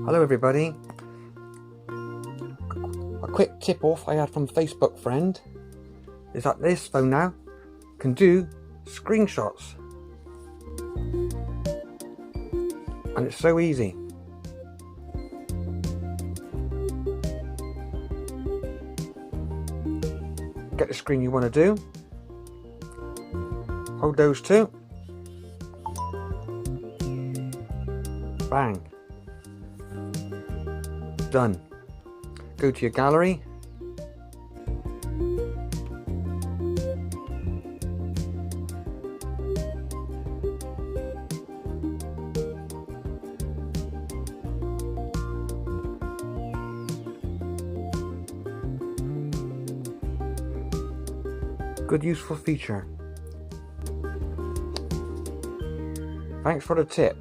Hello everybody. A quick tip off I had from Facebook friend is that this phone now can do screenshots, and it's so easy. Get the screen you want to do, hold those two, bang, done. Go to your gallery, good useful feature. Thanks for the tip.